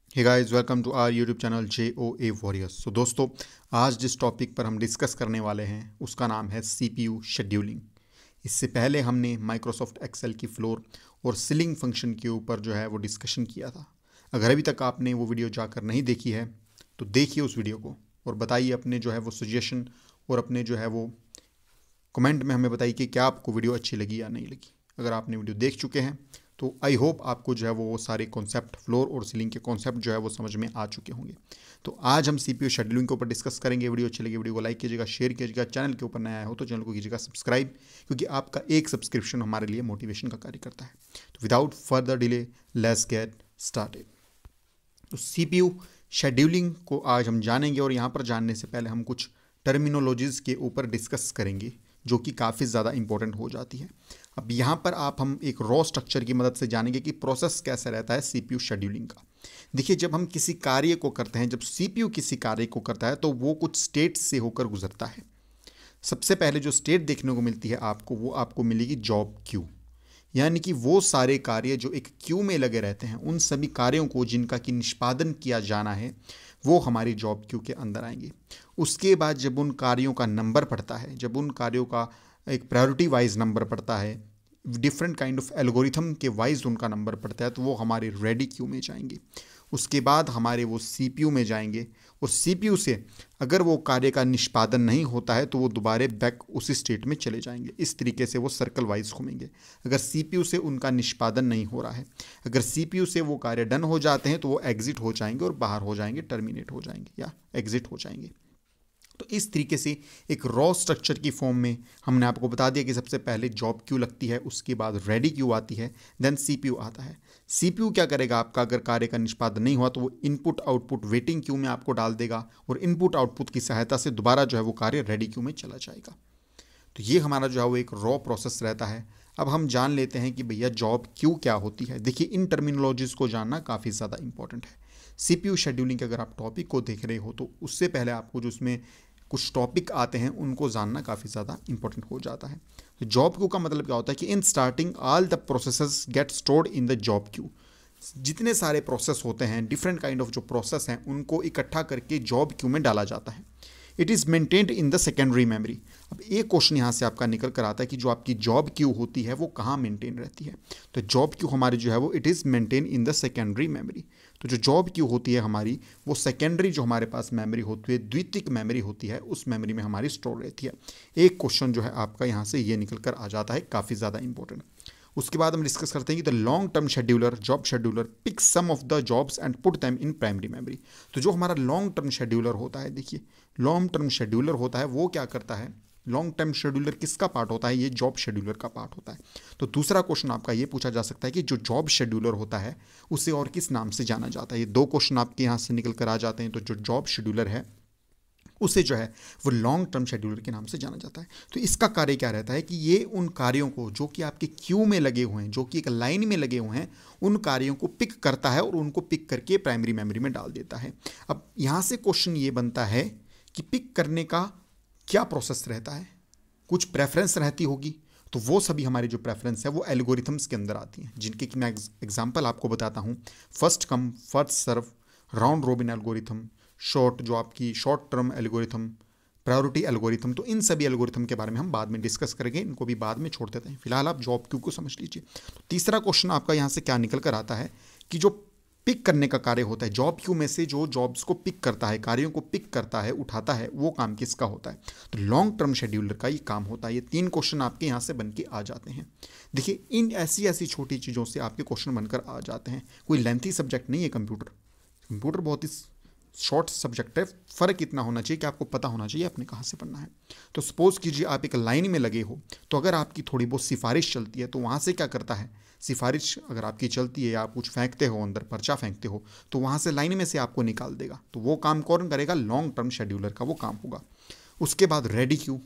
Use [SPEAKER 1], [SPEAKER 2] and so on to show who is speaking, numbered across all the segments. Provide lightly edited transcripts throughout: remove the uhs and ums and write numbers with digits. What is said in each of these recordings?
[SPEAKER 1] Hey guys, welcome to our YouTube channel JOA warriors. So दोस्तों, आज जिस topic पर हम डिस्कस करने वाले हैं उसका नाम है CPU शेड्यूलिंग। इससे पहले हमने माइक्रोसॉफ्ट एक्सेल की फ्लोर और सीलिंग फंक्शन के ऊपर जो है वो डिस्कशन किया था। अगर अभी तक आपने वो वीडियो जाकर नहीं देखी है तो देखिए उस वीडियो को और बताइए अपने जो है वो सजेशन और अपने जो है वो कमेंट में हमें बताइए कि क्या आपको वीडियो अच्छी लगी या नहीं लगी। अगर आपने वीडियो देख चुके हैं तो आई होप आपको जो है वो सारे कॉन्सेप्ट फ्लोर और सीलिंग के कॉन्सेप्ट जो है वो समझ में आ चुके होंगे। तो आज हम CPU शेड्यूलिंग के ऊपर डिस्कस करेंगे। वीडियो अच्छी लगी वीडियो को लाइक कीजिएगा, शेयर कीजिएगा। चैनल के ऊपर नया आया हो तो चैनल को कीजिएगा सब्सक्राइब, क्योंकि आपका एक सब्सक्रिप्शन हमारे लिए मोटिवेशन का कार्य करता है। तो without further delay let's get started. तो CPU शेड्यूलिंग को आज हम जानेंगे और यहाँ पर जानने से पहले हम कुछ टर्मिनोलॉजीज़ के ऊपर डिस्कस करेंगे जो कि काफ़ी ज़्यादा इंपॉर्टेंट हो जाती है। अब यहाँ पर हम एक रॉ स्ट्रक्चर की मदद से जानेंगे कि प्रोसेस कैसा रहता है CPU शेड्यूलिंग का। देखिए, जब हम किसी कार्य को करते हैं, जब CPU किसी कार्य को करता है तो वो कुछ स्टेट से होकर गुजरता है। सबसे पहले जो स्टेट देखने को मिलती है आपको, वो आपको मिलेगी जॉब क्यू। यानी कि वो सारे कार्य जो एक क्यू में लगे रहते हैं, उन सभी कार्यों को जिनका कि निष्पादन किया जाना है, वो हमारी जॉब क्यू के अंदर आएंगे। उसके बाद जब उन कार्यों का नंबर पड़ता है, जब उन कार्यों का एक प्रायोरिटी वाइज नंबर पड़ता है, डिफरेंट काइंड ऑफ एल्गोरिथम के वाइज उनका नंबर पड़ता है, तो वो हमारे रेडी क्यू में जाएंगे। उसके बाद हमारे वो CPU में जाएंगे और CPU से अगर वो कार्य का निष्पादन नहीं होता है तो वो दोबारा बैक उसी स्टेट में चले जाएंगे। इस तरीके से वो सर्कल वाइज घूमेंगे। अगर CPU से उनका निष्पादन नहीं हो रहा है, अगर CPU से वो कार्य डन हो जाते हैं तो वो एग्जिट हो जाएंगे और बाहर हो जाएंगे, टर्मिनेट हो जाएंगे या एग्जिट हो जाएंगे। तो इस तरीके से एक रॉ स्ट्रक्चर की फॉर्म में हमने आपको बता दिया कि सबसे पहले जॉब क्यू लगती है, उसके बाद रेडी क्यू आती है, देन CPU आता है। CPU क्या करेगा आपका, अगर कार्य का निष्पादन नहीं हुआ तो वो इनपुट आउटपुट वेटिंग क्यू में आपको डाल देगा और इनपुट आउटपुट की सहायता से दोबारा जो है वो कार्य रेडी क्यू में चला जाएगा। तो ये हमारा जो है वो एक रॉ प्रोसेस रहता है। अब हम जान लेते हैं कि भैया जॉब क्यू क्या होती है। देखिए, इन टर्मिनोलॉजीज़ को जानना काफ़ी ज़्यादा इंपॉर्टेंट है। CPU शेड्यूलिंग के अगर आप टॉपिक को देख रहे हो तो उससे पहले आपको जो उसमें कुछ टॉपिक आते हैं उनको जानना काफ़ी ज़्यादा इंपॉर्टेंट हो जाता है। तो जॉब क्यू का मतलब क्या होता है कि in starting all the processes get stored in the job queue. जितने सारे प्रोसेस होते हैं, डिफरेंट काइंड ऑफ जो प्रोसेस हैं, उनको इकट्ठा करके जॉब क्यू में डाला जाता है। It is maintained in the secondary memory. अब एक क्वेश्चन यहाँ से आपका निकल कर आता है कि जो आपकी जॉब क्यू होती है वो कहाँ मेंटेन रहती है। तो जॉब क्यू हमारी जो है वो it is maintain in the secondary memory. तो जो जॉब क्यू होती है हमारी, वो सेकेंडरी जो हमारे पास मेमोरी होती है, द्वितीयक मेमोरी होती है, उस मेमोरी में हमारी स्टोर रहती है। एक क्वेश्चन जो है आपका यहाँ से ये निकल कर आ जाता है, काफ़ी ज़्यादा इंपॉर्टेंट। उसके बाद हम डिस्कस करते हैं कि the long term scheduler, job scheduler pick some of the jobs and put them in primary memory. तो जो हमारा लॉन्ग टर्म शेड्यूलर होता है, देखिए लॉन्ग टर्म शेड्यूलर होता है वो क्या करता है, लॉन्ग टर्म शेड्यूलर किसका पार्ट होता है, ये जॉब शेड्यूलर का पार्ट होता है। तो दूसरा क्वेश्चन आपका ये पूछा जा सकता है कि जो जॉब शेड्यूलर होता है उसे और किस नाम से जाना जाता है। ये दो क्वेश्चन आपके यहाँ से निकल कर आ जाते हैं। तो जो जॉब शेड्यूलर है उसे जो है वो लॉन्ग टर्म शेड्यूलर के नाम से जाना जाता है। तो इसका कार्य क्या रहता है कि ये उन कार्यों को जो कि आपके क्यू में लगे हुए हैं, जो कि एक लाइन में लगे हुए हैं, उन कार्यों को पिक करता है और उनको पिक करके प्राइमरी मेमोरी में डाल देता है। अब यहाँ से क्वेश्चन ये बनता है कि पिक करने का क्या प्रोसेस रहता है। कुछ प्रेफरेंस रहती होगी, तो वो सभी हमारी जो प्रेफरेंस है वो एल्गोरिथम्स के अंदर आती हैं, जिनके कि मैं एग्जाम्पल आपको बताता हूँ। First come first serve, round robin algorithm, short जो आपकी short term algorithm, priority algorithm. तो इन सभी एल्गोरिथम के बारे में हम बाद में डिस्कस करेंगे, इनको भी बाद में छोड़ देते हैं। फिलहाल आप जॉब क्यू को समझ लीजिए। तो तीसरा क्वेश्चन आपका यहाँ से क्या निकल कर आता है कि जो पिक करने का कार्य होता है, जॉब क्यू में से जो जॉब्स को पिक करता है, कार्यों को पिक करता है, उठाता है, वो काम किसका होता है। तो लॉन्ग टर्म शेड्यूलर का ये काम होता है। ये तीन क्वेश्चन आपके यहाँ से बन के आ जाते हैं। देखिए, इन ऐसी ऐसी छोटी चीज़ों से आपके क्वेश्चन बनकर आ जाते हैं। कोई लेंथी सब्जेक्ट नहीं है कंप्यूटर। कंप्यूटर बहुत ही शॉर्ट सब्जेक्ट है। फ़र्क इतना होना चाहिए कि आपको पता होना चाहिए आपने कहाँ से पढ़ना है। तो सपोज़ कीजिए आप एक लाइन में लगे हो, तो अगर आपकी थोड़ी बहुत सिफारिश चलती है तो वहाँ से क्या करता है, सिफारिश अगर आपकी चलती है या आप कुछ फेंकते हो, अंदर पर्चा फेंकते हो, तो वहाँ से लाइन में से आपको निकाल देगा। तो वो काम कौन करेगा, लॉन्ग टर्म शेड्यूलर का वो काम होगा। उसके बाद रेडी क्यू।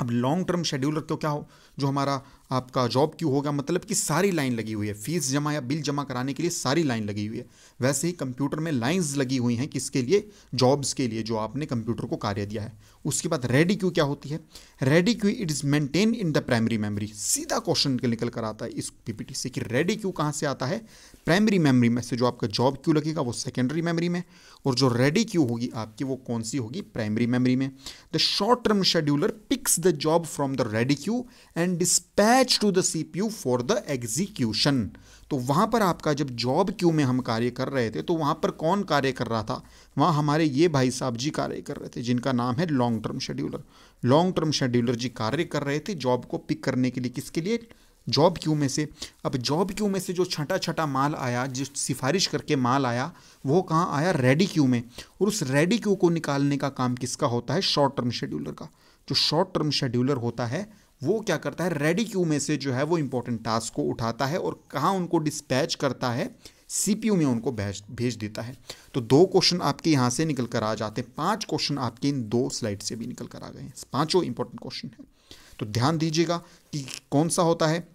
[SPEAKER 1] अब लॉन्ग टर्म शेड्यूलर को क्या हो, जो हमारा आपका जॉब क्यू होगा, मतलब कि सारी लाइन लगी हुई है, फीस जमा या बिल जमा कराने के लिए सारी लाइन लगी हुई है। वैसे ही कंप्यूटर में लाइंस लगी हुई हैं, किसके लिए? जॉब्स के लिए, जो आपने कंप्यूटर को कार्य दिया है। उसके बाद रेडी क्यू क्या होती है? Ready queue it is maintain in the primary memory. सीधा क्वेश्चन निकल कर आता है इस पीपीटी से कि रेडी क्यू कहाँ से आता है? प्राइमरी मेमोरी में से। जो आपका जॉब क्यू लगेगा वो सेकेंडरी मेमोरी में, और जो रेडी क्यू होगी आपकी वो कौन सी होगी? प्राइमरी मेमोरी में। The short term scheduler picks the job from the ready queue and dispatch to the CPU for the execution. तो वहां पर आपका जब जॉब क्यू में हम कार्य कर रहे थे तो वहां पर कौन कार्य कर रहा था? वहां हमारे ये भाई साहब जी कार्य कर रहे थे, जिनका नाम है long term scheduler. Long term scheduler जी कार्य कर रहे थे जॉब को पिक करने के लिए। किसके लिए? जॉब क्यू में से। अब जॉब क्यू में से जो छटा छटा माल आया, जिस सिफारिश करके माल आया, वो कहाँ आया? रेडी क्यू में। और उस रेडी क्यू को निकालने का काम किसका होता है? शॉर्ट टर्म शेड्यूलर का। जो शॉर्ट टर्म शेड्यूलर होता है वो क्या करता है? रेडी क्यू में से जो है वो इंपॉर्टेंट टास्क को उठाता है और कहाँ उनको डिस्पैच करता है? सीपीयू में उनको भेज देता है। तो 2 क्वेश्चन आपके यहाँ से निकल कर आ जाते हैं। 5 क्वेश्चन आपके इन 2 स्लाइड से भी निकल कर आ गए हैं। 5 इंपॉर्टेंट क्वेश्चन है। तो ध्यान दीजिएगा कि कौन सा होता है।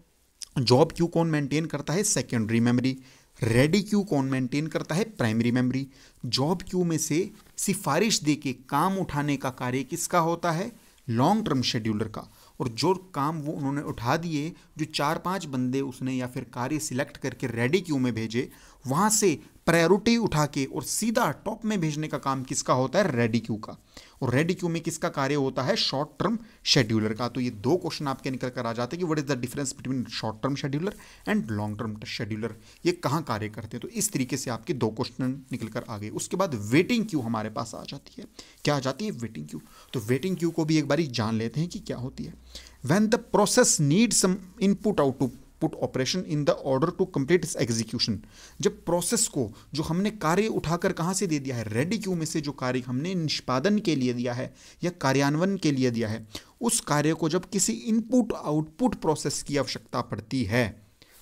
[SPEAKER 1] जॉब क्यू कौन मेंटेन करता है? Secondary memory. रेडी क्यू कौन मेंटेन करता है? Primary memory. जॉब क्यू में से सिफारिश देके काम उठाने का कार्य किसका होता है? लॉन्ग टर्म शेड्यूलर का। और जो काम वो उन्होंने उठा दिए, जो 4-5 बंदे उसने या फिर कार्य सिलेक्ट करके रेडी क्यू में भेजे, वहां से प्रायोरिटी उठा के और सीधा टॉप में भेजने का काम किसका होता है? रेडी क्यू का। और रेडी क्यू में किसका कार्य होता है? शॉर्ट टर्म शेड्यूलर का। तो ये 2 क्वेश्चन आपके निकल कर आ जाते हैं कि what is the difference between short term scheduler and long term scheduler, ये कहाँ कार्य करते हैं। तो इस तरीके से आपके 2 क्वेश्चन निकल कर आ गए। उसके बाद वेटिंग क्यू हमारे पास आ जाती है। क्या आ जाती है? Waiting queue. तो वेटिंग क्यू को भी एक बार जान लेते हैं कि क्या होती है। When the process need some input output operation in the order to complete its execution. जब प्रोसेस को, जो हमने कार्य उठाकर कहाँ से दे दिया है? रेडी क्यू में से जो कार्य हमने निष्पादन के लिए दिया है या कार्यान्वयन के लिए दिया है, उस कार्य को जब किसी इनपुट आउटपुट प्रोसेस की आवश्यकता पड़ती है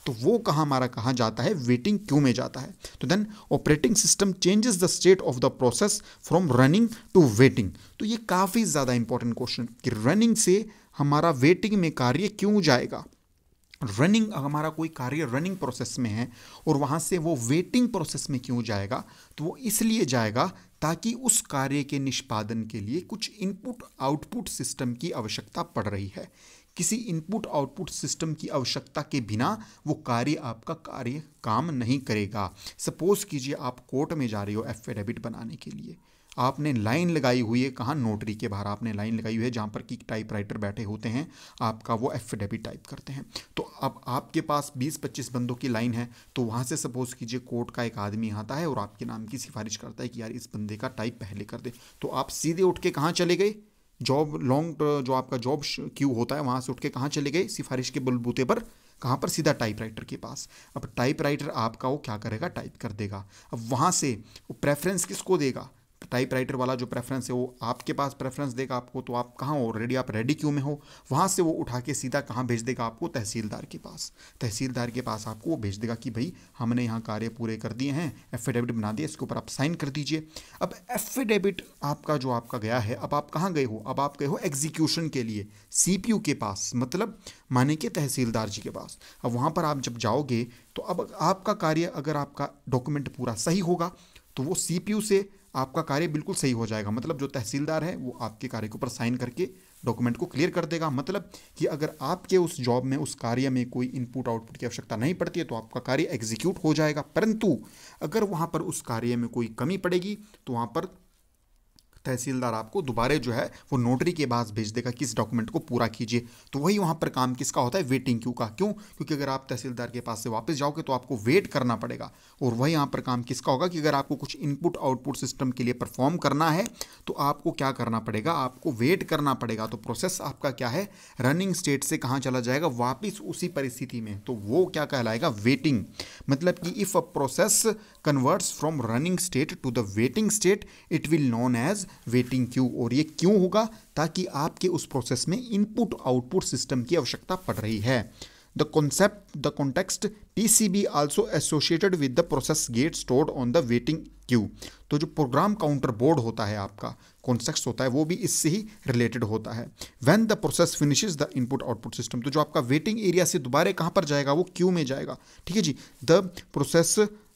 [SPEAKER 1] तो वो हमारा कहाँ जाता है? वेटिंग क्यू में जाता है। तो then operating system changes the state of the process from running to waiting. तो ये काफ़ी ज़्यादा इंपॉर्टेंट क्वेश्चन कि रनिंग से हमारा वेटिंग में कार्य क्यों जाएगा। रनिंग, हमारा कोई कार्य रनिंग प्रोसेस में है और वहाँ से वो वेटिंग प्रोसेस में क्यों जाएगा? तो वो इसलिए जाएगा ताकि उस कार्य के निष्पादन के लिए कुछ इनपुट आउटपुट सिस्टम की आवश्यकता पड़ रही है। किसी इनपुट आउटपुट सिस्टम की आवश्यकता के बिना वो कार्य, आपका कार्य काम नहीं करेगा। सपोज कीजिए आप कोर्ट में जा रही हो एफिडेविट बनाने के लिए, आपने लाइन लगाई हुई है, कहाँ? नोटरी के बाहर आपने लाइन लगाई हुई है, जहाँ पर कि टाइपराइटर बैठे होते हैं, आपका वो एफिडेविट टाइप करते हैं। तो अब आपके पास 20-25 बंदों की लाइन है, तो वहाँ से सपोज कीजिए कोर्ट का एक आदमी आता है और आपके नाम की सिफारिश करता है कि यार इस बंदे का टाइप पहले कर दे। तो आप सीधे उठ के कहाँ चले गए? जॉब लॉन्ग, जो आपका जॉब क्यू होता है वहाँ से उठ के कहाँ चले गए? सिफारिश के बलबूते पर। कहाँ पर? सीधा टाइपराइटर के पास। अब टाइपराइटर आपका वो क्या करेगा? टाइप कर देगा। अब वहाँ से वो प्रेफरेंस किसको देगा? टाइपराइटर वाला जो प्रेफरेंस है वो आपके पास प्रेफरेंस देगा आपको। तो आप कहाँ हो? ऑलरेडी आप रेडी क्यू में हो। वहाँ से वो उठा के सीधा कहाँ भेज देगा आपको? तहसीलदार के पास। तहसीलदार के पास आपको वो भेज देगा कि भाई हमने यहाँ कार्य पूरे कर दिए हैं, एफिडेविट बना दिया, इसके ऊपर आप साइन कर दीजिए। अब एफिडेविट आपका जो आपका गया है, अब आप कहाँ गए हो? अब आप गए हो एग्जीक्यूशन के लिए सीपीयू के पास, मतलब माने कि तहसीलदार जी के पास। अब वहाँ पर आप जब जाओगे तो अब आपका कार्य, अगर आपका डॉक्यूमेंट पूरा सही होगा तो वो सीपीयू से आपका कार्य बिल्कुल सही हो जाएगा। मतलब जो तहसीलदार है वो आपके कार्य के ऊपर साइन करके डॉक्यूमेंट को क्लियर कर देगा। मतलब कि अगर आपके उस जॉब में, उस कार्य में कोई इनपुट आउटपुट की आवश्यकता नहीं पड़ती है तो आपका कार्य एग्जीक्यूट हो जाएगा। परंतु अगर वहाँ पर उस कार्य में कोई कमी पड़ेगी तो वहाँ पर तहसीलदार आपको दोबारा जो है वो नोटरी के पास भेज देगा कि इस डॉक्यूमेंट को पूरा कीजिए। तो वही वहाँ पर काम किसका होता है? वेटिंग क्यू का। क्यों? क्योंकि अगर आप तहसीलदार के पास से वापस जाओगे तो आपको वेट करना पड़ेगा। और वही यहाँ पर काम किसका होगा कि अगर आपको कुछ इनपुट आउटपुट सिस्टम के लिए परफॉर्म करना है तो आपको क्या करना पड़ेगा? आपको वेट करना पड़ेगा। तो प्रोसेस आपका क्या है? रनिंग स्टेट से कहाँ चला जाएगा? वापिस उसी परिस्थिति में। तो वो क्या कहलाएगा? वेटिंग। मतलब कि if a process converts from running state to the waiting state it will known as waiting queue. और ये क्यों होगा? ताकि आपके उस प्रोसेस में इनपुट आउटपुट सिस्टम की आवश्यकता पड़ रही है। The context TCB also associated with the process gate stored on the waiting queue। तो जो प्रोग्राम काउंटर बोर्ड होता है आपका, कॉन्टेक्स्ट होता है, वो भी इससे ही रिलेटेड होता है। When the process finishes the input output system, तो जो आपका वेटिंग एरिया से दोबारा कहाँ पर जाएगा, वो क्यू में जाएगा। ठीक है जी।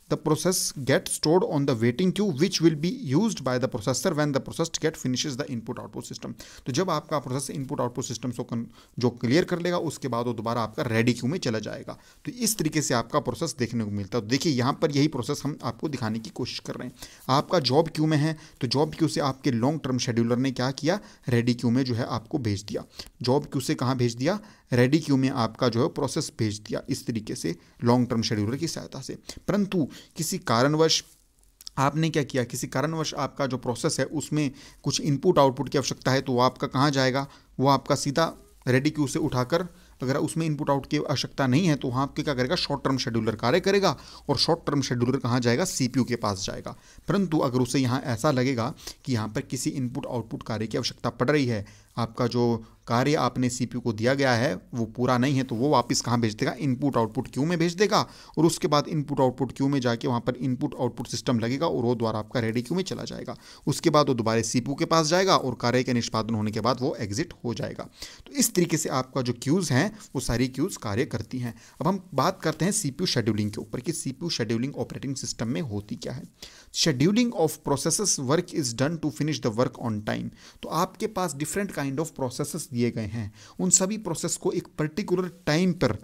[SPEAKER 1] The process gets stored on the waiting queue which will be used by the processor when the process get finishes the input output system। तो जब आपका प्रोसेस इनपुट आउटपुट सिस्टम को जो क्लियर कर लेगा उसके बाद वो दोबारा आपका रेडी क्यू में चला जाएगा। तो इस तरीके से आपका प्रोसेस देखने को मिलता है। तो देखिए यहाँ पर यही प्रोसेस हम आपको दिखाने की कोशिश कर रहे हैं। आपका जॉब क्यू में है, तो जॉब क्यू से आपके लॉन्ग टर्म शेड्यूलर ने क्या किया, रेडी क्यू में जो है आपको भेज दिया। जॉब क्यू से कहाँ भेज दिया, रेडी क्यू में आपका जो है प्रोसेस भेज दिया, इस तरीके से लॉन्ग टर्म शेड्यूलर की सहायता से। परंतु किसी कारणवश आपने क्या किया, किसी कारणवश आपका जो प्रोसेस है उसमें कुछ इनपुट आउटपुट की आवश्यकता है, तो वो आपका कहाँ जाएगा, वो आपका सीधा रेडी क्यू से उठाकर, अगर उसमें इनपुट आउट की आवश्यकता नहीं है तो वहाँ आपके क्या करेगा, शॉर्ट टर्म शेड्यूलर कार्य करेगा, और शॉर्ट टर्म शेड्यूलर कहाँ जाएगा, सीपीयू के पास जाएगा। परंतु अगर उसे यहाँ ऐसा लगेगा कि यहाँ पर किसी इनपुट आउटपुट कार्य की आवश्यकता पड़ रही है, आपका जो कार्य आपने सीपीयू को दिया गया है वो पूरा नहीं है, तो वो वापस कहाँ भेज देगा, इनपुट आउटपुट क्यू में भेज देगा, और उसके बाद इनपुट आउटपुट क्यू में जाके वहाँ पर इनपुट आउटपुट सिस्टम लगेगा और वो द्वारा आपका रेडी क्यू में चला जाएगा। उसके बाद वो दोबारा सीपीयू के पास जाएगा और कार्य के निष्पादन होने के बाद वो एग्जिट हो जाएगा। तो इस तरीके से आपका जो क्यूज़ हैं वो सारी क्यूज़ कार्य करती हैं। अब हम बात करते हैं सीपीयू शेड्यूलिंग के ऊपर कि सीपीयू शेड्यूलिंग ऑपरेटिंग सिस्टम में होती क्या है। Scheduling of processes work is done to finish the work on time. तो आपके पास डिफरेंट काइंड ऑफ प्रोसेसेस दिए गए हैं, उन सभी प्रोसेस को एक पर्टिकुलर टाइम पर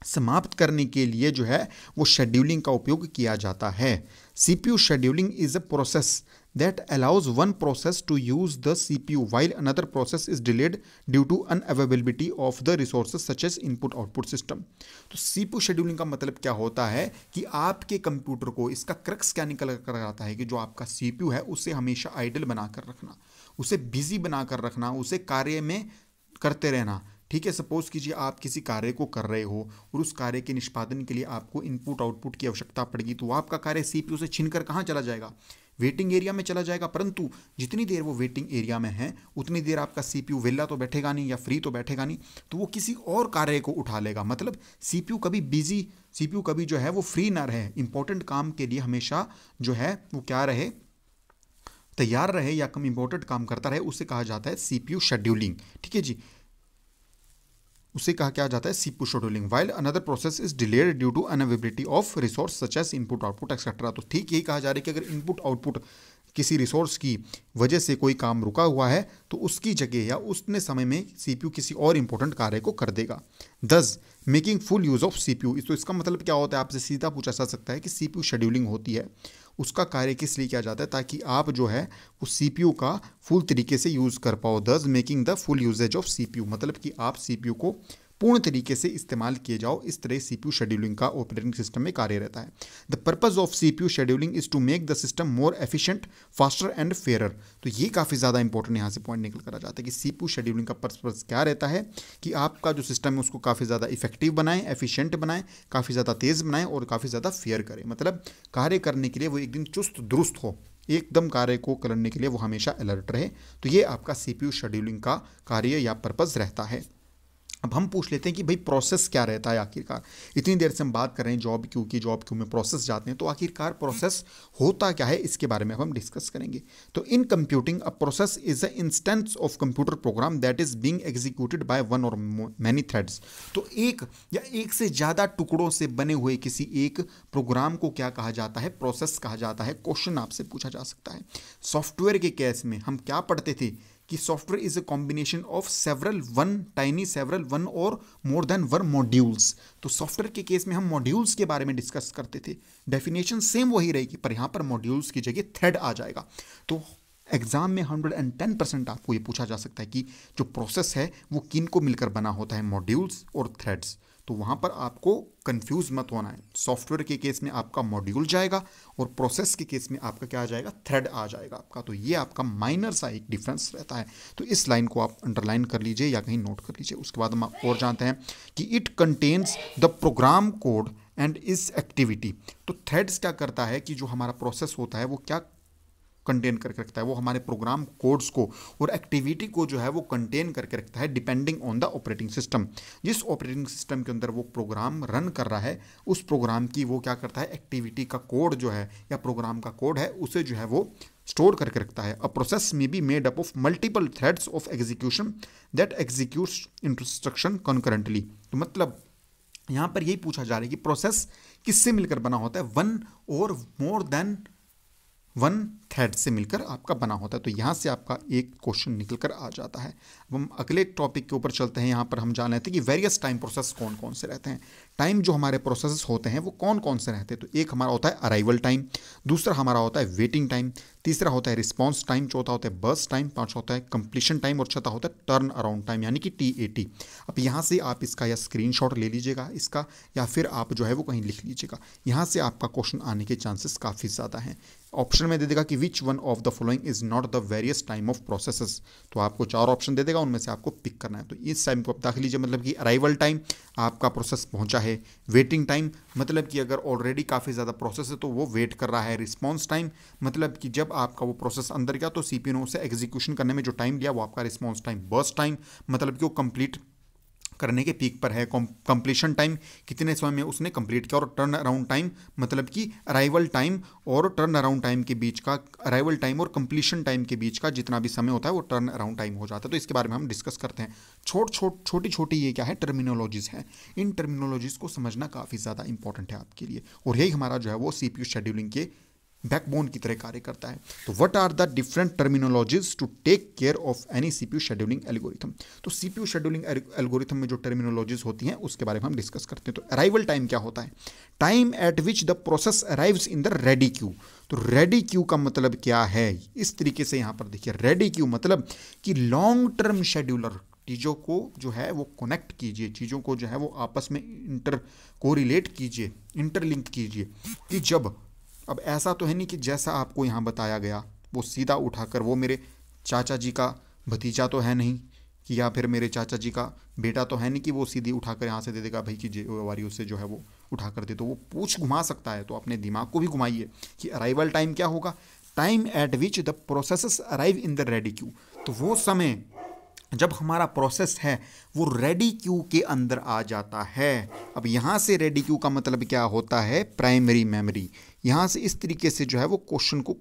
[SPEAKER 1] समाप्त करने के लिए जो है वो शेड्यूलिंग का उपयोग किया जाता है। CPU scheduling is a process that allows one process to use the CPU while another process is delayed due to unavailability of the resources such as input output system। तो CPU शेड्यूलिंग का मतलब क्या होता है कि आपके computer को, इसका क्रक्स क्या निकल कर आता है कि जो आपका CPU है उसे हमेशा आइडल बनाकर रखना, उसे बिजी बनाकर रखना, उसे कार्य में करते रहना। ठीक है, सपोज कीजिए आप किसी कार्य को कर रहे हो और उस कार्य के निष्पादन के लिए आपको इनपुट आउटपुट की आवश्यकता पड़ेगी, तो आपका कार्य CPU से छीनकर कहाँ चला जाएगा, वेटिंग एरिया में चला जाएगा। परंतु जितनी देर वो वेटिंग एरिया में है उतनी देर आपका सीपीयू वेला तो बैठेगा नहीं या फ्री तो बैठेगा नहीं, तो वो किसी और कार्य को उठा लेगा। मतलब सीपीयू कभी जो है वो फ्री ना रहे, इंपॉर्टेंट काम के लिए हमेशा जो है वो क्या रहे, तैयार रहे या कम इंपॉर्टेंट काम करता रहे, उसे कहा जाता है सीपीयू शेड्यूलिंग। ठीक है जी, उसे कहा क्या जाता है, CPU scheduling. While another process is delayed due to unavailability of resource such as input output etcetera. तो ठीक यही कहा जा रहा है कि अगर इनपुट आउटपुट किसी रिसोर्स की वजह से कोई काम रुका हुआ है तो उसकी जगह या उतने समय में सीपीयू किसी और इंपॉर्टेंट कार्य को कर देगा। दस making full use of CPU. तो इसका मतलब क्या होता है, आपसे सीधा पूछा जा सकता है कि सीपीयू शेड्यूलिंग होती है, उसका कार्य किस लिए किया जाता है, ताकि आप जो है उस सीपीयू का फुल तरीके से यूज़ कर पाओ। Thus making the full usages of CPU, मतलब कि आप सीपीयू को पूर्ण तरीके से इस्तेमाल किए जाओ। इस तरह सीपीयू शेड्यूलिंग का ऑपरेटिंग सिस्टम में कार्य रहता है। The purpose of CPU scheduling is to make the system more efficient, faster and fairer. तो ये काफ़ी ज़्यादा इंपॉर्टेंट यहाँ से पॉइंट निकल कर आ जाता है कि सीपीयू शेड्यूलिंग का पर्पज क्या रहता है कि आपका जो सिस्टम है उसको काफ़ी ज़्यादा इफेक्टिव बनाएं, एफिशिएंट बनाएं, काफ़ी ज़्यादा तेज़ बनाएं और काफ़ी ज़्यादा फेयर करें। मतलब कार्य करने के लिए वो एकदम चुस्त दुरुस्त हो, एकदम कार्य को करने के लिए वो हमेशा अलर्ट रहे। तो ये आपका सीपीयू शेड्यूलिंग का कार्य या पर्पज रहता है। अब हम पूछ लेते हैं कि भाई प्रोसेस क्या रहता है आखिरकार। इतनी देर से हम बात कर रहे हैं जॉब क्यू की, जॉब क्यू में प्रोसेस जाते हैं, तो आखिरकार प्रोसेस होता क्या है इसके बारे में हम डिस्कस करेंगे। तो in computing a process is a instance of computer program that is being executed by one और मैनी थ्रेड्स। तो एक या एक से ज़्यादा टुकड़ों से बने हुए किसी एक प्रोग्राम को क्या कहा जाता है, प्रोसेस कहा जाता है। क्वेश्चन आपसे पूछा जा सकता है। सॉफ्टवेयर के केस में हम क्या पढ़ते थे कि software is a combination of several one और मोर देन वन मॉड्यूल्स। तो सॉफ्टवेयर के केस में हम मॉड्यूल्स के बारे में डिस्कस करते थे। डेफिनेशन सेम वही रहेगी, पर यहाँ पर मॉड्यूल्स की जगह थ्रेड आ जाएगा। तो एग्जाम में 110% आपको ये पूछा जा सकता है कि जो प्रोसेस है वो किन को मिलकर बना होता है, मॉड्यूल्स और थ्रेड्स। तो वहाँ पर आपको कंफ्यूज मत होना है। सॉफ्टवेयर के केस में आपका मॉड्यूल जाएगा और प्रोसेस के केस में आपका क्या आ जाएगा, थ्रेड आ जाएगा आपका। तो ये आपका माइनर सा एक डिफरेंस रहता है। तो इस लाइन को आप अंडरलाइन कर लीजिए या कहीं नोट कर लीजिए। उसके बाद हम और जानते हैं कि it contains the program code and is activity. तो थ्रेड्स क्या करता है कि जो हमारा प्रोसेस होता है वो क्या कंटेन करके रखता है, वो हमारे प्रोग्राम कोड्स को और एक्टिविटी को जो है वो कंटेन करके रखता है depending on the operating system. जिस ऑपरेटिंग सिस्टम के अंदर वो प्रोग्राम रन कर रहा है उस प्रोग्राम की वो क्या करता है, एक्टिविटी का कोड जो है या प्रोग्राम का कोड है उसे जो है वो स्टोर करके रखता है। अ प्रोसेस में be made up of multiple threads of execution that executes instruction concurrently. तो मतलब यहाँ पर यही पूछा जा रहा है कि प्रोसेस किससे मिलकर बना होता है, वन और मोर देन वन थ्रेड से मिलकर आपका बना होता है। तो यहाँ से आपका एक क्वेश्चन निकल कर आ जाता है। अब हम अगले टॉपिक के ऊपर चलते हैं। यहाँ पर हम जान लेते हैं कि वेरियस टाइम प्रोसेस कौन कौन से रहते हैं। टाइम जो हमारे प्रोसेस होते हैं वो कौन कौन से रहते हैं, तो एक हमारा होता है अराइवल टाइम, दूसरा हमारा होता है वेटिंग टाइम, तीसरा होता है रिस्पॉन्स टाइम, चौथा होता है बर्स्ट टाइम, पांचवा होता है कंप्लीशन टाइम और छठा होता है टर्न अराउंड टाइम यानी कि TAT। अब यहाँ से आप इसका या स्क्रीनशॉट ले लीजिएगा इसका, या फिर आप जो है वो कहीं लिख लीजिएगा। यहाँ से आपका क्वेश्चन आने के चांसेस काफ़ी ज़्यादा हैं। ऑप्शन में दे देगा कि which one of the following is not the various time of processes. तो आपको 4 ऑप्शन दे देगा, उनमें से आपको पिक करना है। तो इस टाइम को आप दाखिल लीजिए, मतलब कि अराइवल टाइम आपका प्रोसेस पहुंचा है, वेटिंग टाइम मतलब कि अगर ऑलरेडी काफ़ी ज़्यादा प्रोसेस है तो वो वेट कर रहा है, रिस्पॉन्स टाइम मतलब कि जब आपका वो प्रोसेस अंदर गया तो CPU ने उसे एग्जीक्यूशन करने में जो टाइम लिया वो आपका रिस्पॉन्स टाइम, बर्स्ट टाइम मतलब कि वो कंप्लीट करने के पीक पर है, कंप्लीशन टाइम कितने समय में उसने कंप्लीट किया, और टर्न अराउंड टाइम मतलब कि अराइवल टाइम और टर्न अराउंड टाइम के बीच का, अराइवल टाइम और कंप्लीशन टाइम के बीच का जितना भी समय होता है वो टर्न अराउंड टाइम हो जाता है। तो इसके बारे में हम डिस्कस करते हैं। छोटी छोटी ये क्या है, टर्मिनोलॉजीज हैं। इन टर्मिनोलॉजीज को समझना काफ़ी ज़्यादा इंपॉर्टेंट है आपके लिए, और यही हमारा जो है वो CPU शेड्यूलिंग के बैकबोन की तरह कार्य करता है। तो what are the different terminologies to take care of any CPU scheduling algorithm. तो CPU शेड्यूलिंग एल्गोरिथम में जो टर्मिनोलॉजीज होती हैं उसके बारे में हम डिस्कस करते हैं। तो अराइवल टाइम क्या होता है, time at which the process arrives in the ready Q. तो रेडी क्यू का मतलब क्या है, इस तरीके से यहाँ पर देखिए, रेडी क्यू मतलब कि लॉन्ग टर्म शेड्यूलर, चीज़ों को जो है वो कनेक्ट कीजिए, चीज़ों को जो है वो आपस में कोरिलेट कीजिए, इंटरलिंक कीजिए। कि जब, अब ऐसा तो है नहीं कि जैसा आपको यहाँ बताया गया वो सीधा उठाकर, वो मेरे चाचा जी का भतीजा तो है नहीं कि, या फिर मेरे चाचा जी का बेटा तो है नहीं कि वो सीधी उठाकर यहाँ से दे देगा भाई कि वारियों से जो है वो उठा कर दे। तो वो पूछ घुमा सकता है, तो अपने दिमाग को भी घुमाइए कि अराइवल टाइम क्या होगा, time at which the processes arrive in the ready Q. तो वो समय जब हमारा प्रोसेस है वो रेडी क्यू के अंदर आ जाता है। अब यहाँ से रेडी क्यू का मतलब क्या होता है, प्राइमरी मेमोरी। यहाँ से इस तरीके से जो है वो क्वेश्चन को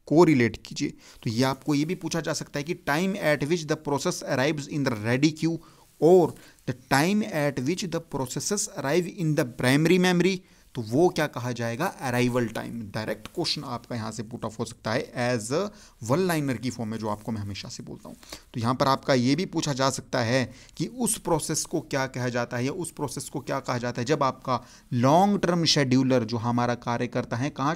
[SPEAKER 1] कोरिलेट कीजिए। तो ये आपको ये भी पूछा जा सकता है कि time at which the process arrives in the ready queue और the time at which the processes arrive in the primary memory. तो वो क्या कहा जाएगा, अराइवल टाइम। डायरेक्ट क्वेश्चन आपका यहाँ से पुट ऑफ हो सकता है एज अ वन लाइनर की फॉर्म में, जो आपको मैं हमेशा से बोलता हूँ। तो यहाँ पर आपका ये भी पूछा जा सकता है कि उस प्रोसेस को क्या कहा जाता है, या उस प्रोसेस को क्या कहा जाता है जब आपका लॉन्ग टर्म शेड्यूलर जो हमारा कार्य करता है कहाँ,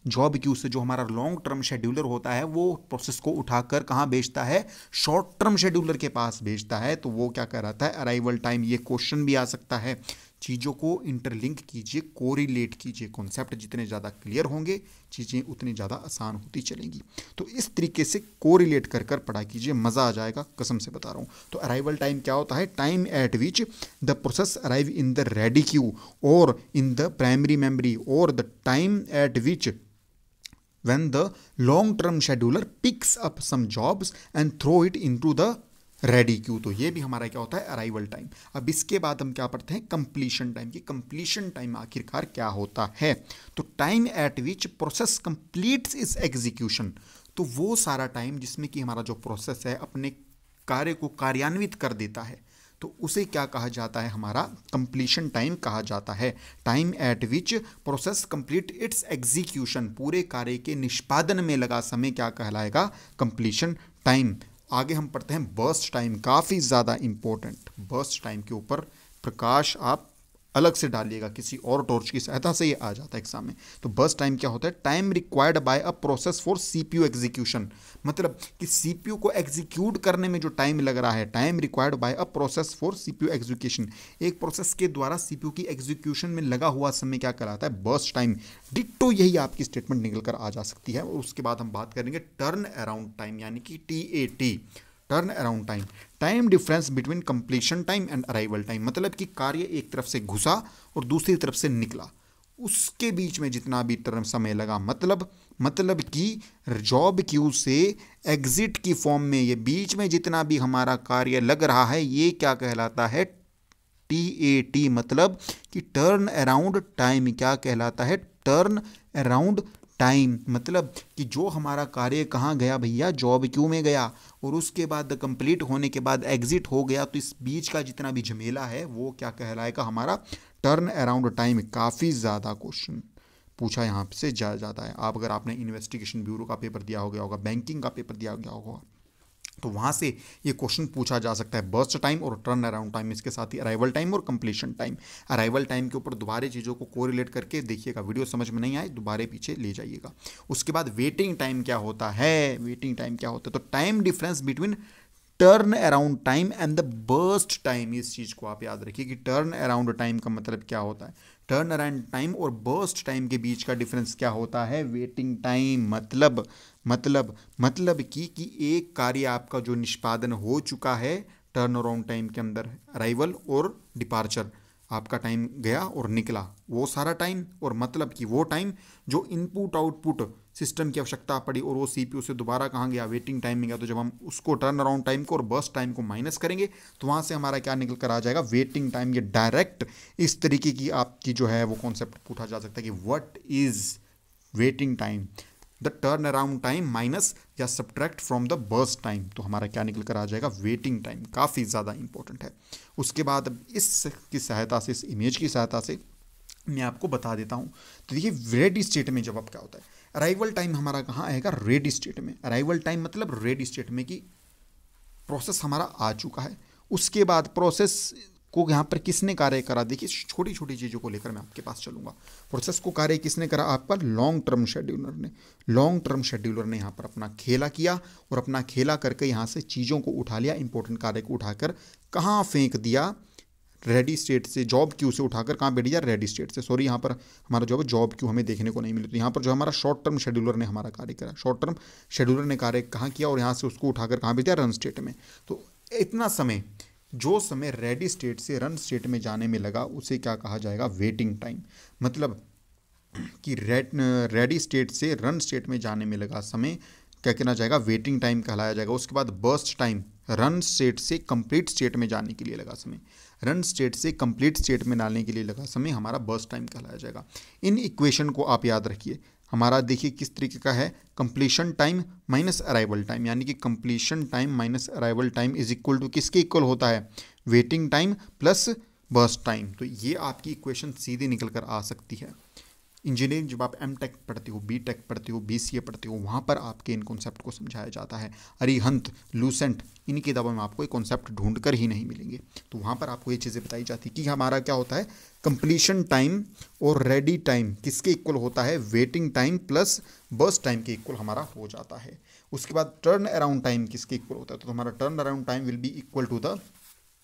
[SPEAKER 1] जॉब क्यू से, जो हमारा लॉन्ग टर्म शेड्यूलर होता है वो प्रोसेस को उठाकर कहाँ भेजता है, शॉर्ट टर्म शेड्यूलर के पास भेजता है। तो वो क्या कहलाता है, अराइवल टाइम। ये क्वेश्चन भी आ सकता है। चीज़ों को इंटरलिंक कीजिए, कोरिलेट कीजिए। कॉन्सेप्ट जितने ज़्यादा क्लियर होंगे चीज़ें उतनी ज़्यादा आसान होती चलेंगी। तो इस तरीके से कोरिलेट कर कर पढ़ा कीजिए, मज़ा आ जाएगा, कसम से बता रहा हूँ। तो अराइवल टाइम क्या होता है, time at which the process arrive in the ready queue और इन द प्राइमरी मेमोरी, और the time at which when the long term scheduler picks up some jobs and throw it into the ready queue. तो ये भी हमारा क्या होता है, arrival time. अब इसके बाद हम क्या पढ़ते हैं, कंप्लीशन टाइम। की कंप्लीशन टाइम आखिरकार क्या होता है, तो time at which process completes it's execution. तो वो सारा टाइम जिसमें कि हमारा जो प्रोसेस है अपने कार्य को कार्यान्वित कर देता है, तो उसे क्या कहा जाता है, हमारा कंप्लीशन टाइम कहा जाता है। Time at which process complete its execution, पूरे कार्य के निष्पादन में लगा समय क्या कहलाएगा, कंप्लीशन टाइम। आगे हम पढ़ते हैं बर्स्ट टाइम, काफ़ी ज़्यादा इंपॉर्टेंट। बर्स्ट टाइम के ऊपर प्रकाश आप अलग से डालिएगा, किसी और टॉर्च की सहायता से ये आ जाता है एग्जाम में। तो बर्स्ट टाइम क्या होता है, time required by a process for CPU execution. मतलब कि CPU को एग्जीक्यूट करने में जो टाइम लग रहा है, time required by a process for CPU execution. एक प्रोसेस के द्वारा CPU की एग्जीक्यूशन में लगा हुआ समय क्या कहलाता है, बर्स्ट टाइम। डिट्टो यही आपकी स्टेटमेंट निकल कर आ जा सकती है। और उसके बाद हम बात करेंगे टर्न अराउंड टाइम यानी कि TAT, turn around time. Time difference between completion time and arrival time. मतलब कि कार्य एक तरफ से घुसा और दूसरी तरफ से निकला, उसके बीच में जितना भी टर्म समय लगा, मतलब कि जॉब क्यू से एग्जिट की फॉर्म में ये बीच में जितना भी हमारा कार्य लग रहा है ये क्या कहलाता है, TAT, मतलब कि टर्न अराउंड टाइम। क्या कहलाता है, टर्न अराउंड टाइम, मतलब कि जो हमारा कार्य कहाँ गया भैया, जॉब क्यू में गया, और उसके बाद कंप्लीट होने के बाद एग्जिट हो गया, तो इस बीच का जितना भी झमेला है वो क्या कहलाएगा, हमारा टर्न अराउंड टाइम। काफ़ी ज़्यादा क्वेश्चन पूछा यहाँ से जाता है। आप अगर आपने इन्वेस्टिगेशन ब्यूरो का पेपर दिया हो गया होगा, बैंकिंग का पेपर दिया गया होगा, तो वहाँ से ये क्वेश्चन पूछा जा सकता है, बर्स्ट टाइम और टर्न अराउंड टाइम, इसके साथ ही अराइवल टाइम और कंप्लीशन टाइम। अराइवल टाइम के ऊपर दोबारा चीज़ों को कोरिलेट करके देखिएगा, वीडियो समझ में नहीं आए दोबारा पीछे ले जाइएगा। उसके बाद वेटिंग टाइम क्या होता है, वेटिंग टाइम क्या होता है, तो time difference between turn around time and the burst time. इस चीज़ को आप याद रखिए कि टर्न अराउंड टाइम का मतलब क्या होता है, टर्न अराउंड टाइम और बर्स्ट टाइम के बीच का डिफरेंस क्या होता है, वेटिंग टाइम। मतलब कि एक कार्य आपका जो निष्पादन हो चुका है टर्न अराउंड टाइम के अंदर, अराइवल और डिपार्चर, आपका टाइम गया और निकला वो सारा टाइम, और मतलब कि वो टाइम जो इनपुट आउटपुट सिस्टम की आवश्यकता पड़ी और वो CPU से दोबारा कहाँ गया, वेटिंग टाइम में गया। तो जब हम उसको टर्न अराउंड टाइम को और बर्स्ट टाइम को माइनस करेंगे तो वहाँ से हमारा क्या निकल कर आ जाएगा, वेटिंग टाइम। ये डायरेक्ट इस तरीके की आपकी जो है वो कॉन्सेप्ट पूछा जा सकता है कि what is waiting time, the turn around time minus या subtract from the burst time, तो हमारा क्या निकल कर आ जाएगा, वेटिंग टाइम। काफ़ी ज़्यादा इंपॉर्टेंट है। उसके बाद अब इसकी सहायता से, इस इमेज की सहायता से मैं आपको बता देता हूँ। तो देखिए रेडी स्टेट में जब अब क्या होता है, अराइवल टाइम हमारा कहाँ आएगा, रेडी स्टेट में। अराइवल टाइम मतलब रेडी स्टेट में कि प्रोसेस हमारा आ चुका है। उसके बाद प्रोसेस को यहाँ पर किसने कार्य करा, देखिए छोटी छोटी चीज़ों को लेकर मैं आपके पास चलूँगा। प्रोसेस को कार्य किसने करा, आपका लॉन्ग टर्म शेड्यूलर ने। लॉन्ग टर्म शेड्यूलर ने यहाँ पर अपना खेला किया और अपना खेला करके यहाँ से चीज़ों को उठा लिया, इंपॉर्टेंट कार्य को उठाकर कहाँ फेंक दिया, रेडी स्टेट से, जॉब क्यू से उठाकर कहाँ भेज दिया, रेडी स्टेट से। सॉरी, यहाँ पर हमारा जो है जॉब क्यू हमें देखने को नहीं मिली, तो यहाँ पर जो हमारा शॉर्ट टर्म शेड्यूलर ने हमारा कार्य करा, शॉर्ट टर्म शेड्यूलर ने कार्य कहाँ किया और यहाँ से उसको उठाकर कहाँ भेज दिया, रन स्टेट में। तो इतना समय, जो समय रेडी स्टेट से रन स्टेट में जाने में लगा उसे क्या कहा जाएगा, वेटिंग टाइम। मतलब कि रेडी स्टेट से रन स्टेट में जाने में लगा समय क्या कहना जाएगा, वेटिंग टाइम कहलाया जाएगा। उसके बाद बर्स्ट टाइम, रन स्टेट से कंप्लीट स्टेट में जाने के लिए लगा समय, रन स्टेट से कंप्लीट स्टेट में डालने के लिए लगा समय हमारा बर्स्ट टाइम कहलाया जाएगा। इन इक्वेशन को आप याद रखिए। हमारा देखिए किस तरीके का है, completion time minus arrival time, यानी कि completion time minus arrival time is equal to किसके इक्वल होता है, waiting time plus burst time. तो ये आपकी इक्वेशन सीधी निकल कर आ सकती है। इंजीनियरिंग जब आप M.Tech पढ़ते हो, B.Tech पढ़ते हो, BCA पढ़ते हो, वहाँ पर आपके इन कॉन्सेप्ट को समझाया जाता है। अरिहंत, लूसेंट, इनकी किताबों में आपको ये कॉन्सेप्ट ढूंढ कर ही नहीं मिलेंगे। तो वहाँ पर आपको ये चीज़ें बताई जाती है कि हमारा क्या होता है, कंप्लीशन टाइम और रेडी टाइम किसके इक्वल होता है, waiting time plus burst time के इक्वल हमारा हो जाता है। उसके बाद टर्न अराउंड टाइम किसके इक्वल होता है, तो हमारा turn around time will be equal to the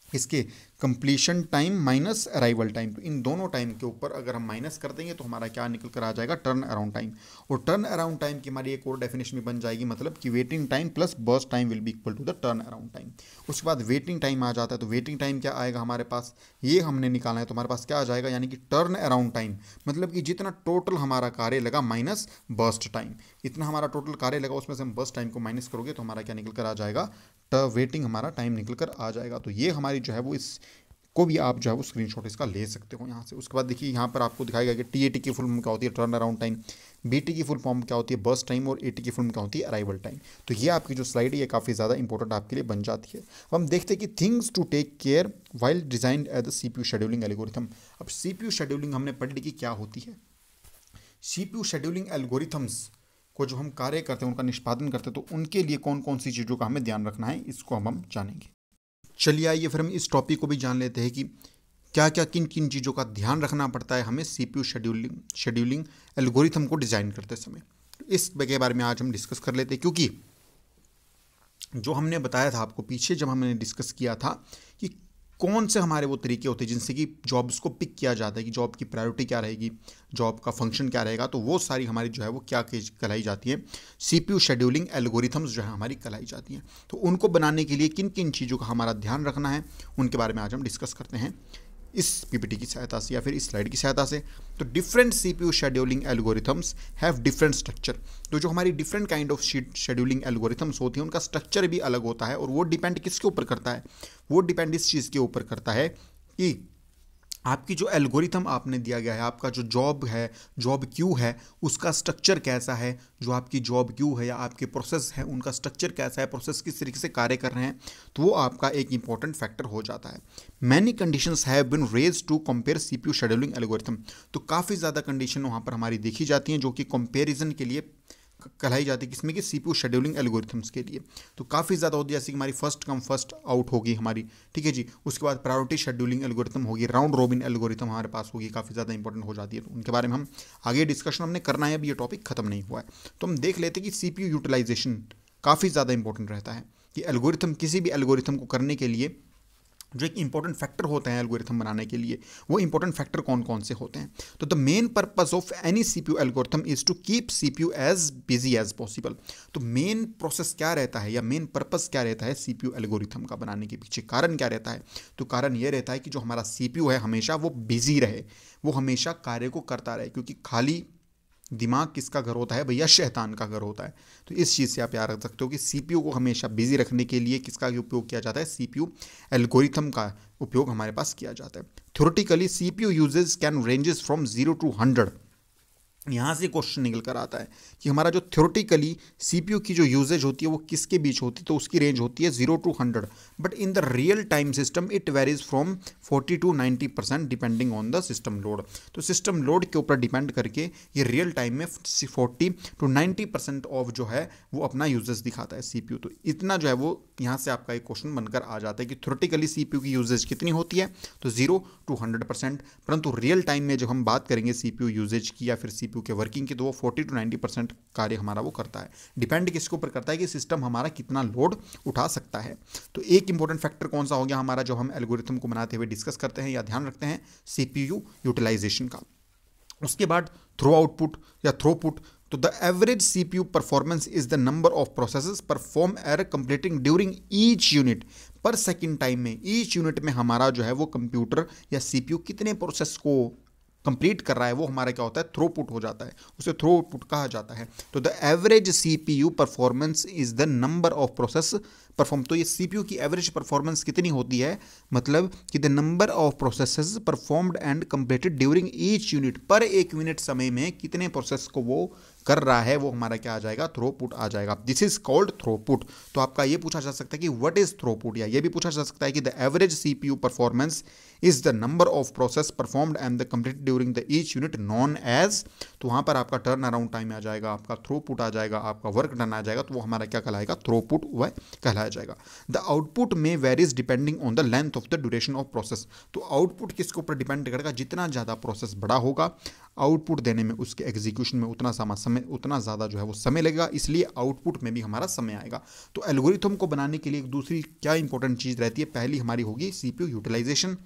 [SPEAKER 1] इसके completion time minus arrival time. तो इन दोनों टाइम के ऊपर अगर हम माइनस कर देंगे तो हमारा क्या निकल कर आ जाएगा, टर्न अराउंड टाइम। और टर्न अराउंड टाइम की हमारी एक और डेफिनेशन भी बन जाएगी, मतलब कि waiting time plus burst time will be equal to the turn around time. उसके बाद वेटिंग टाइम आ जाता है, तो वेटिंग टाइम क्या आएगा हमारे पास, ये हमने निकाला है, तो हमारे पास क्या आ जाएगा, यानी कि टर्न अराउंड टाइम, मतलब कि जितना टोटल हमारा कार्य लगा माइनस बर्स्ट टाइम, इतना हमारा टोटल कार्य लगा उसमें से हम बर्स्ट टाइम को माइनस करोगे तो हमारा क्या निकल कर आ जाएगा, वेटिंग हमारा टाइम निकल कर आ जाएगा। तो ये हमारी जो है वो इस को भी आप जो है वो स्क्रीनशॉट इसका ले सकते हो यहाँ से। उसके बाद देखिए यहाँ पर आपको दिखाएगा कि TAT की फुल फॉर्म क्या होती है, टर्न अराउंड टाइम, BT की फुल फॉर्म क्या होती है, बर्स्ट टाइम, और AT की फुल फॉर्म क्या होती है, अराइवल टाइम। तो ये आपकी जो स्लाइड है ये काफ़ी ज़्यादा इंपॉर्टेंट आपके लिए बन जाती है। अब हम देखते हैं कि things to take care while design as the CPU scheduling algorithm. अब CPU शेड्यूलिंग हमने पढ़ ली कि क्या होती है। CPU शेड्यूलिंग एल्गोरिथम्स को जो हम कार्य करते हैं, उनका निष्पादन करते हैं, तो उनके लिए कौन कौन सी चीज़ों का हमें ध्यान रखना है, इसको हम जानेंगे। चलिए आइए फिर हम इस टॉपिक को भी जान लेते हैं कि क्या क्या किन किन चीज़ों का ध्यान रखना पड़ता है हमें CPU शेड्यूलिंग एल्गोरिथम को डिज़ाइन करते समय। इस के बारे में आज हम डिस्कस कर लेते हैं, क्योंकि जो हमने बताया था आपको पीछे जब हमने डिस्कस किया था कि कौन से हमारे वो तरीके होते हैं जिनसे कि जॉब्स को पिक किया जाता है, कि जॉब की प्रायोरिटी क्या रहेगी, जॉब का फंक्शन क्या रहेगा, तो वो सारी हमारी जो है वो क्या कहलाई जाती है, CPU शेड्यूलिंग एल्गोरिथम्स जो है हमारी कहलाई जाती हैं। तो उनको बनाने के लिए किन किन चीज़ों का हमारा ध्यान रखना है उनके बारे में आज हम डिस्कस करते हैं। इस पीपीटी की सहायता से या फिर इस स्लाइड की सहायता से। तो different CPU scheduling algorithms have different structure. तो जो हमारी different kind of scheduling algorithms होती हैं उनका स्ट्रक्चर भी अलग होता है, और वो डिपेंड किसके ऊपर करता है, वो डिपेंड इस चीज़ के ऊपर करता है कि आपकी जो एल्गोरिथम आपने दिया गया है, आपका जो जॉब है, जॉब क्यू है, उसका स्ट्रक्चर कैसा है, जो आपकी जॉब क्यू है या आपके प्रोसेस है उनका स्ट्रक्चर कैसा है, प्रोसेस किस तरीके से कार्य कर रहे हैं, तो वो आपका एक इंपॉर्टेंट फैक्टर हो जाता है। Many conditions have been raised to compare CPU scheduling algorithm. तो काफ़ी ज़्यादा कंडीशन वहाँ पर हमारी देखी जाती हैं जो कि कंपेरिजन के लिए कहलाई जाती है, किसमें कि सीपीयू शेड्यूलिंग एल्गोरिथम्स के लिए। तो काफ़ी ज़्यादा होती है, जैसे कि हमारी फर्स्ट कम फर्स्ट आउट होगी हमारी, ठीक है जी। उसके बाद प्रायोरिटी शेड्यूलिंग एल्गोरिथम होगी, राउंड रोबिन एल्गोरिथम हमारे पास होगी, काफ़ी ज़्यादा इंपॉर्टेंट हो जाती है। तो उनके बारे में हम आगे डिस्कशन हमने करना है, अभी ये टॉपिक खत्म नहीं हुआ है। तो हम देख लेते हैं कि सीपीयू यूटिलाइजेशन काफ़ी ज़्यादा इंपॉर्टेंट रहता है कि एल्गोरिथम, किसी भी एल्गोरिथम को करने के लिए जो एक इंपॉर्टेंट फैक्टर होते हैं एल्गोरिथम बनाने के लिए, वो इंपॉर्टेंट फैक्टर कौन कौन से होते हैं। तो the main purpose of any CPU algorithm is to keep CPU as busy as possible. तो मेन प्रोसेस क्या रहता है या मेन पर्पस क्या रहता है सीपीयू एल्गोरिथम का बनाने के पीछे, कारण क्या रहता है। तो कारण ये रहता है कि जो हमारा सीपीयू है हमेशा वो बिजी रहे, वो हमेशा कार्य को करता रहे, क्योंकि खाली दिमाग किसका घर होता है भैया, शैतान का घर होता है। तो इस चीज़ से आप याद रख सकते हो कि सीपीयू को हमेशा बिजी रखने के लिए किसका उपयोग किया जाता है, सीपीयू एल्गोरिथम का उपयोग हमारे पास किया जाता है। Theoretically CPU usage can ranges from 0 to 100। यहाँ से क्वेश्चन निकल कर आता है कि हमारा जो थ्योरेटिकली सीपीयू की जो यूजेज होती है वो किसके बीच होती है, तो उसकी रेंज होती है 0 to 100, but in the real time system it varies from 40 to 90% depending on the system load. तो सिस्टम लोड के ऊपर डिपेंड करके ये रियल टाइम में 40 to 90% ऑफ जो है वो अपना यूजेज दिखाता है सीपीयू। तो इतना जो है वो यहाँ से आपका एक क्वेश्चन बनकर आ जाता है कि थ्योरेटिकली सीपीयू की यूजेज कितनी होती है, तो 0 to 100%, परंतु रियल टाइम में जब हम बात करेंगे सीपीयू यूजेज की या फिर सीपीयू के वर्किंग की, तो वो 40 to 90% कार्य हमारा वो करता है। डिपेंड किसके ऊपर करता है कि सिस्टम हमारा कितना लोड उठा सकता है। तो एक इंपॉर्टेंट फैक्टर कौन सा हो गया हमारा, जो हम एल्गोरिथम को बनाते हुए डिस्कस करते हैं या ध्यान रखते हैं, सीपीयू यूटिलाइजेशन का। उसके बाद थ्रो आउटपुट या थ्रोपुट। तो the average CPU performance is the number of processes perform एर कंप्लीटिंग ड्यूरिंग ईच यूनिट पर सेकेंड टाइम में। ईच यूनिट में हमारा जो है वो कंप्यूटर या सीपीयू कितने प्रोसेस को कंप्लीट कर रहा है, वो हमारा क्या होता है, थ्रोपुट हो जाता है, उसे थ्रोपुट कहा जाता है। तो the average CPU performance is the number of process perform. तो ये सीपीयू की एवरेज परफॉर्मेंस कितनी होती है, मतलब कि the number of processes performed and completed during each unit, पर एक यूनिट समय में कितने प्रोसेस को वो कर रहा है, वो हमारा क्या आ जाएगा, थ्रोपुट आ जाएगा। This is called throughput. तो आपका ये पूछा जा सकता है कि व्हाट इज थ्रोपुट, या ये भी पूछा जा सकता है कि the average CPU performance is the number of process performed and the completed during the each unit non as. तो वहां पर आपका टर्न अराउंड टाइम आ जाएगा, आपका थ्रोपुट आ जाएगा, आपका वर्क डन आ जाएगा, तो वो हमारा क्या कहलाएगा, थ्रोपुट वह कहलाया जाएगा। द आउटपुट में varies depending on the length of the duration of process. तो आउटपुट किसके ऊपर डिपेंड करेगा, जितना ज़्यादा प्रोसेस बड़ा होगा आउटपुट देने में, उसके एग्जीक्यूशन में उतना समय उतना ज़्यादा जो है वो समय लगेगा, इसलिए आउटपुट में भी हमारा समय आएगा। तो एल्गोरिथम को बनाने के लिए एक दूसरी क्या इंपॉर्टेंट चीज़ रहती है, पहली हमारी होगी सीपीयू यूटिलाइजेशन,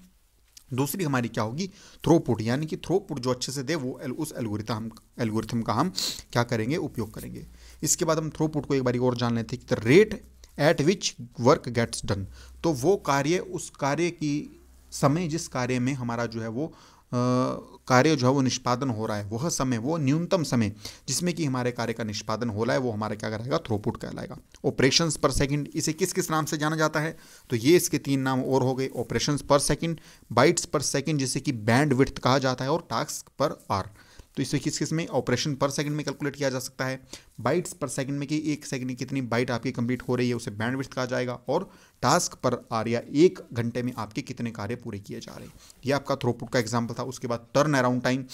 [SPEAKER 1] दूसरी हमारी क्या होगी, थ्रोपुट, यानी कि थ्रोपुट जो अच्छे से दे वो उस एल्गोरिथम का हम क्या करेंगे, उपयोग करेंगे। इसके बाद हम थ्रोपुट को एक बार और जान लेते हैं कि the rate at which work gets done. तो वो कार्य, उस कार्य की समय, जिस कार्य में हमारा जो है वो कार्य जो है वो निष्पादन हो रहा है, वह समय, वो न्यूनतम समय जिसमें कि हमारे कार्य का निष्पादन हो रहा है, वो हमारा क्या कहलाएगा, थ्रोपुट कहलाएगा। ऑपरेशंस पर सेकंड, इसे किस किस नाम से जाना जाता है, तो ये इसके 3 नाम और हो गए, ऑपरेशंस पर सेकंड, बाइट्स पर सेकंड जिसे कि बैंड विड्थ कहा जाता है, और टास्क पर आर। तो इसे किस किस में, ऑपरेशन पर सेकंड में कैलकुलेट किया जा सकता है, बाइट्स पर सेकंड में कि एक सेकंड में कितनी बाइट आपकी कंप्लीट हो रही है, उसे बैंडविड्थ कहा जाएगा, और टास्क पर आर या 1 घंटे में आपके कितने कार्य पूरे किए जा रहे हैं। ये आपका थ्रोपुट का एग्जांपल था। उसके बाद टर्न अराउंड टाइम,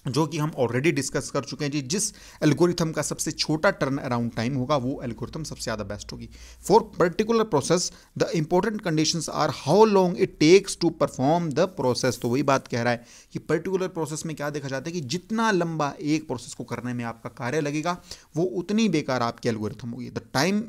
[SPEAKER 1] जो कि हम ऑलरेडी डिस्कस कर चुके हैं जी, जिस एल्गोरिथम का सबसे छोटा टर्न अराउंड टाइम होगा वो एल्गोरिथम सबसे ज़्यादा बेस्ट होगी। For particular process the important conditions are how long it takes to perform the process. तो वही बात कह रहा है कि पर्टिकुलर प्रोसेस में क्या देखा जाता है कि जितना लंबा एक प्रोसेस को करने में आपका कार्य लगेगा, वो उतनी बेकार आपकी एल्गोरिथम होगी। The time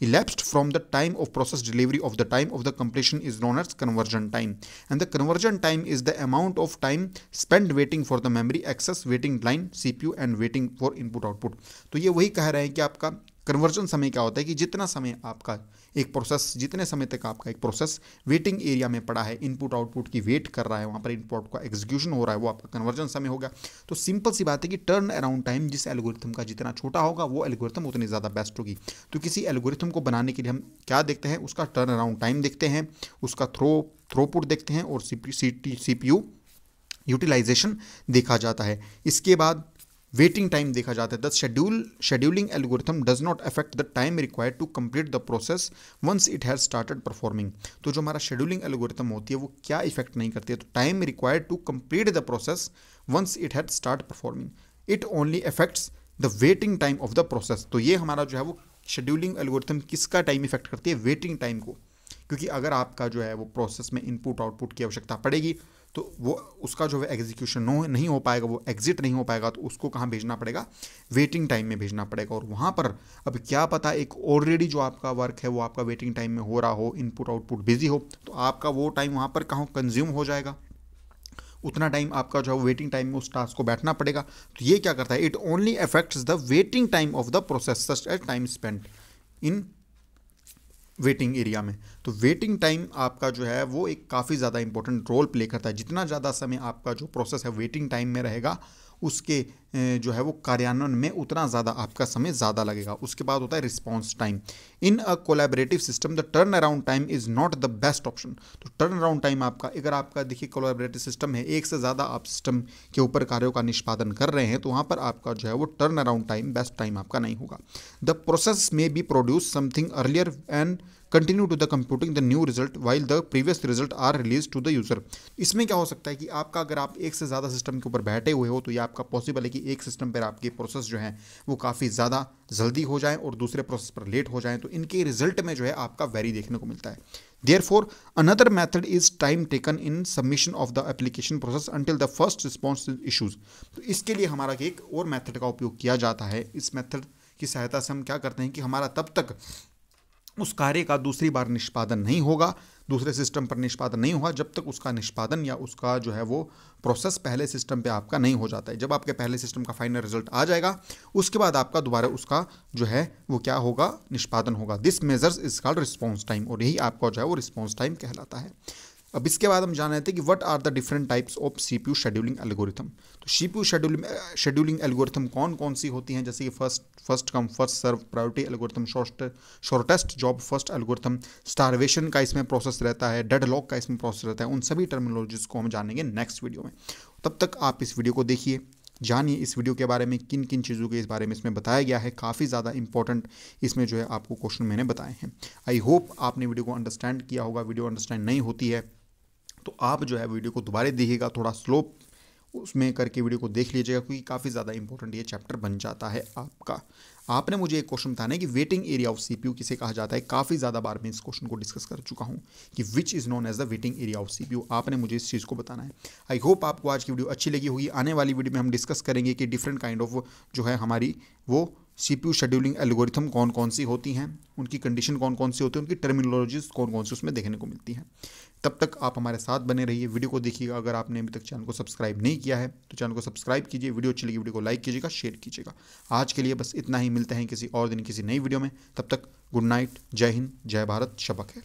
[SPEAKER 1] elapsed from the time of process delivery of the time of the completion is known as conversion time, and the conversion time is the amount of time spent waiting for the memory access, waiting line CPU and waiting for input output। तो ये वही कह रहे हैं कि आपका conversion समय क्या होता है कि जितने समय तक आपका एक प्रोसेस वेटिंग एरिया में पड़ा है, इनपुट आउटपुट की वेट कर रहा है, वहाँ पर इनपुट का एग्जीक्यूशन हो रहा है, वो आपका कन्वर्जन समय हो गया। तो सिंपल सी बात है कि टर्न अराउंड टाइम जिस एल्गोरिथम का जितना छोटा होगा वो एल्गोरिथम उतनी ज़्यादा बेस्ट होगी। तो किसी एल्गोरिथम को बनाने के लिए हम क्या देखते हैं, उसका टर्न अराउंड टाइम देखते हैं, उसका थ्रोपुट देखते हैं और CPU यूटिलाइजेशन देखा जाता है। इसके बाद वेटिंग टाइम देखा जाता है। The scheduling algorithm does not affect the time required to complete the process once it has started performing. तो जो हमारा शेड्यूलिंग एल्गोरिथम होती है वो क्या इफेक्ट नहीं करती है, तो time required to complete the process once it had start performing, it only affects the waiting time of the process. तो ये हमारा जो है वो शेड्यूलिंग एल्गोरिथम किसका टाइम इफेक्ट करती है, वेटिंग टाइम को। क्योंकि अगर आपका जो है वो प्रोसेस में इनपुट आउटपुट की आवश्यकता पड़ेगी तो वो उसका जो है एग्जीक्यूशन नहीं हो पाएगा, वो एग्जिट नहीं हो पाएगा, तो उसको कहाँ भेजना पड़ेगा, वेटिंग टाइम में भेजना पड़ेगा। और वहाँ पर अब क्या पता एक ऑलरेडी जो आपका वर्क है वो आपका वेटिंग टाइम में हो रहा हो, इनपुट आउटपुट बिजी हो, तो आपका वो टाइम वहाँ पर कहाँ कंज्यूम हो जाएगा, उतना टाइम आपका जो है वेटिंग टाइम में उस टास्क को बैठना पड़ेगा। तो ये क्या करता है, it only affects the waiting time of the process such as time spent in waiting area में। तो वेटिंग टाइम आपका जो है वो एक काफ़ी ज़्यादा इंपॉर्टेंट रोल प्ले करता है। जितना ज़्यादा समय आपका जो प्रोसेस है वेटिंग टाइम में रहेगा, उसके जो है वो कार्यान्वयन में उतना ज़्यादा आपका समय ज़्यादा लगेगा। उसके बाद होता है response time. In a collaborative system the turn around time is not the best option. तो टर्न अराउंड टाइम आपका, अगर आपका देखिए कोलैबोरेटिव सिस्टम है, एक से ज़्यादा आप सिस्टम के ऊपर कार्यों का निष्पादन कर रहे हैं, तो वहाँ पर आपका जो है वो turn around time best time आपका नहीं होगा। द प्रोसेस में be produce something earlier and continue to the computing the new result while the previous result are release to the user. इसमें क्या हो सकता है कि आपका अगर आप एक से ज़्यादा सिस्टम के ऊपर बैठे हुए हो तो ये आपका पॉसिबल है कि एक सिस्टम पर आपके प्रोसेस जो है वो काफ़ी ज़्यादा जल्दी हो जाए और दूसरे प्रोसेस पर लेट हो जाए, तो इनके रिजल्ट में जो है आपका वेरी देखने को मिलता है। Therefore, another method is time taken in submission of the application process until the first response issues। तो इसके लिए हमारा एक और मेथड का उपयोग किया जाता है। इस मेथड की सहायता से हम क्या करते हैं कि हमारा तब तक उस कार्य का दूसरी बार निष्पादन नहीं होगा, दूसरे सिस्टम पर निष्पादन नहीं होगा जब तक उसका निष्पादन या उसका जो है वो प्रोसेस पहले सिस्टम पे आपका नहीं हो जाता है। जब आपके पहले सिस्टम का फाइनल रिजल्ट आ जाएगा उसके बाद आपका दोबारा उसका जो है वो क्या होगा, निष्पादन होगा। This measures is called response time, और यही आपका जो है वो रिस्पॉन्स टाइम कहलाता है। अब इसके बाद हम जान रहे थे कि what are the different types of CPU scheduling algorithm. तो CPU शेड्यूलिंग एल्गोरिथम कौन कौन सी होती हैं, जैसे कि first come first serve, priority algorithm, shortest job first algorithm, starvation का इसमें प्रोसेस रहता है, डेडलॉक का इसमें प्रोसेस रहता है। उन सभी टर्मिनोलॉजीज को हम जानेंगे नेक्स्ट वीडियो में। तब तक आप इस वीडियो को देखिए, जानिए इस वीडियो के बारे में किन किन चीज़ों के इस बारे में इसमें बताया गया है। काफ़ी ज़्यादा इंपॉर्टेंट इसमें जो है आपको क्वेश्चन मैंने बताए हैं। आई होप आपने वीडियो को अंडरस्टैंड किया होगा। वीडियो अंडरस्टैंड नहीं होती है तो आप जो है वीडियो को दोबारा देखिएगा, थोड़ा स्लो उसमें करके वीडियो को देख लीजिएगा, क्योंकि काफ़ी ज़्यादा इंपॉर्टेंट ये चैप्टर बन जाता है आपका। आपने मुझे एक क्वेश्चन बताना है कि वेटिंग एरिया ऑफ CPU किसे कहा जाता है। काफ़ी ज़्यादा बार मैं इस क्वेश्चन को डिस्कस कर चुका हूँ कि which is known as the waiting area of CPU। आपने मुझे इस चीज़ को बताना है। आई होप आपको आज की वीडियो अच्छी लगी होगी। आने वाली वीडियो में हम डिस्कस करेंगे कि डिफरेंट काइंड ऑफ जो है हमारी वो CPU शेड्यूलिंग एल्गोरिथम कौन कौन सी होती हैं, उनकी कंडीशन कौन कौन सी होती है, उनकी टर्मिनोलॉजीज कौन कौन सी उसमें देखने को मिलती हैं। तब तक आप हमारे साथ बने रहिए, वीडियो को देखिएगा। अगर आपने अभी तक चैनल को सब्सक्राइब नहीं किया है तो चैनल को सब्सक्राइब कीजिए। वीडियो अच्छी लगी वीडियो को लाइक कीजिएगा, शेयर कीजिएगा। आज के लिए बस इतना ही, मिलते हैं किसी और दिन किसी नई वीडियो में। तब तक गुड नाइट, जय हिंद, जय भारत, शब बखैर।